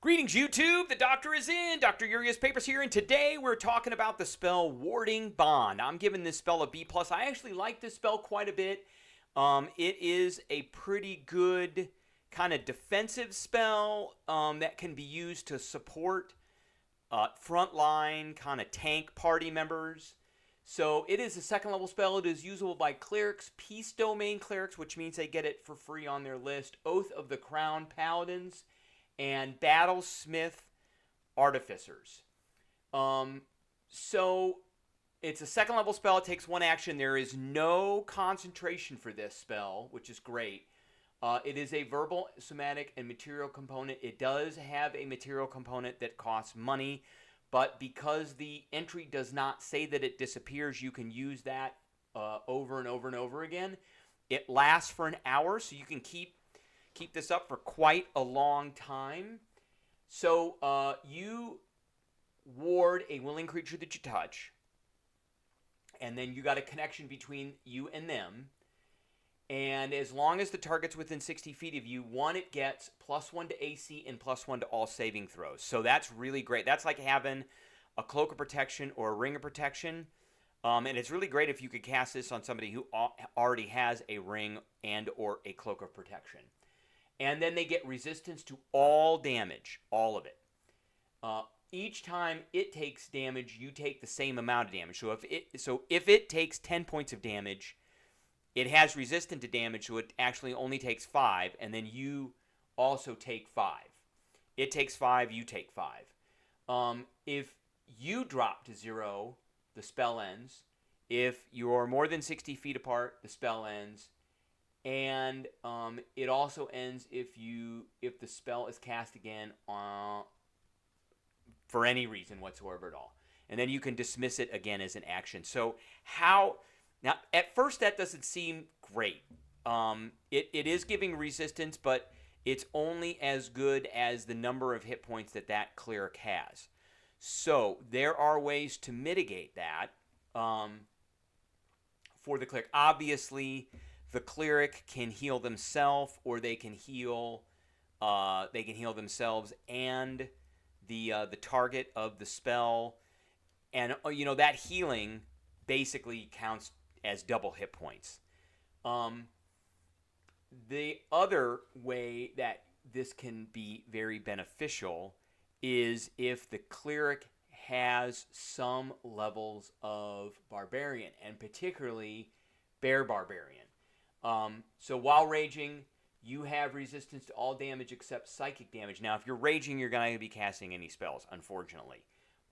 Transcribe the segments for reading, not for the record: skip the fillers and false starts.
Greetings, YouTube. The doctor is in. Dr. Urias Papers here, and today we're talking about the spell Warding Bond. I'm giving this spell a B+. I actually like this spell quite a bit. It is a pretty good kind of defensive spell that can be used to support frontline kind of tank party members. So it is a second level spell. It is usable by clerics, peace domain clerics, which means they get it for free on their list, Oath of the Crown paladins, and Battlesmith artificers. So it's a second level spell. It takes one action. There is no concentration for this spell, which is great. It is a verbal, somatic, and material component. It does have a material component that costs money, but because the entry does not say that it disappears, you can use that over and over and over again. It lasts for an hour, so you can keep this up for quite a long time. So you ward a willing creature that you touch, and then you got a connection between you and them. And as long as the target's within 60 feet of you, it gets +1 to AC and +1 to all saving throws. So that's really great. That's like having a cloak of protection or a ring of protection. And it's really great if you could cast this on somebody who already has a ring and or a cloak of protection. And then they get resistance to all damage, all of it. Each time it takes damage, you take the same amount of damage. So if it takes 10 points of damage, it has resistance to damage, so it actually only takes 5, and then you also take 5. It takes 5, you take 5. If you drop to 0, the spell ends. If you're more than 60 feet apart, the spell ends. And it also ends if the spell is cast again for any reason whatsoever at all. And then you can dismiss it again as an action. So now, at first, that doesn't seem great. It is giving resistance, but it's only as good as the number of hit points that cleric has. So there are ways to mitigate that for the cleric. Obviously, the cleric can heal themselves, or they can heal themselves and the target of the spell, and that healing basically counts as double hit points. The other way that this can be very beneficial is if the cleric has some levels of barbarian, and particularly bear barbarian. So while raging, you have resistance to all damage except psychic damage. Now, if you're raging, you're going to be casting any spells, unfortunately.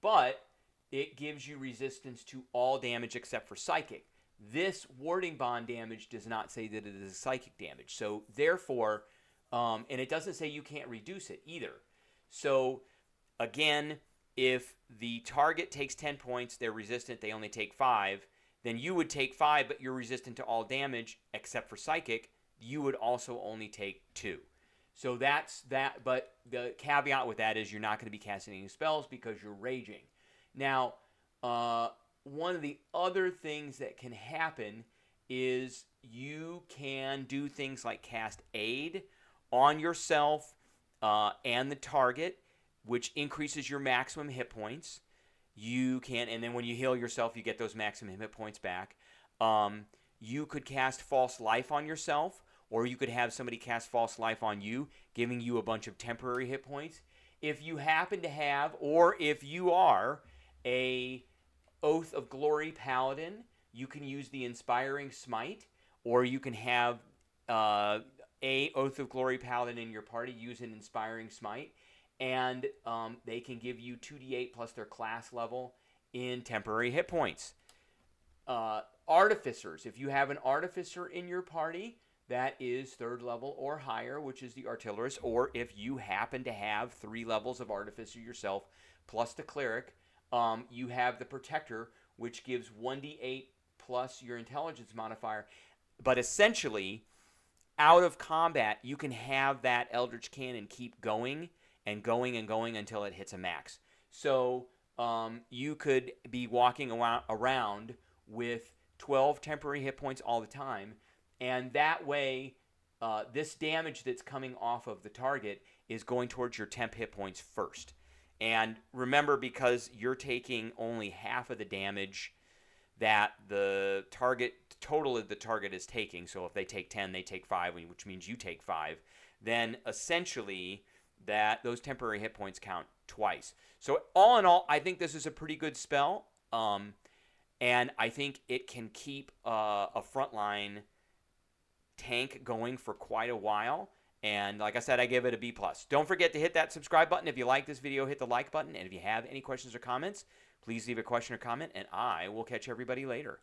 But it gives you resistance to all damage except for psychic. This warding bond damage does not say that it is psychic damage. So therefore, and it doesn't say you can't reduce it either. So again, if the target takes 10 points, they're resistant, they only take 5, then you would take 5, but you're resistant to all damage except for psychic. You would also only take 2. So that's that. But the caveat with that is you're not going to be casting any spells because you're raging. Now, one of the other things that can happen is you can do things like cast aid on yourself and the target, which increases your maximum hit points. You can, and then when you heal yourself, you get those maximum hit points back. You could cast false life on yourself, or you could have somebody cast false life on you, giving you a bunch of temporary hit points. If you happen to have, or if you are a Oath of Glory paladin, you can use the Inspiring Smite, or you can have a Oath of Glory paladin in your party use an Inspiring Smite, and they can give you 2d8 plus their class level in temporary hit points. Artificers, if you have an artificer in your party that is 3rd level or higher, which is the artillerist, or if you happen to have 3 levels of artificer yourself plus the cleric, you have the protector, which gives 1d8 plus your intelligence modifier. But essentially, out of combat, you can have that Eldritch Cannon keep going and going and going until it hits a max. So you could be walking around with 12 temporary hit points all the time, and that way this damage that's coming off of the target is going towards your temp hit points first. And remember, because you're taking only half of the damage that the total of the target is taking, so if they take 10, they take 5, which means you take 5, then essentially that those temporary hit points count twice. So all in all, I think this is a pretty good spell, and I think it can keep a frontline tank going for quite a while. And like I said, I give it a B+. Don't forget to hit that subscribe button. If you like this video, hit the like button. And if you have any questions or comments, please leave a question or comment, and I will catch everybody later.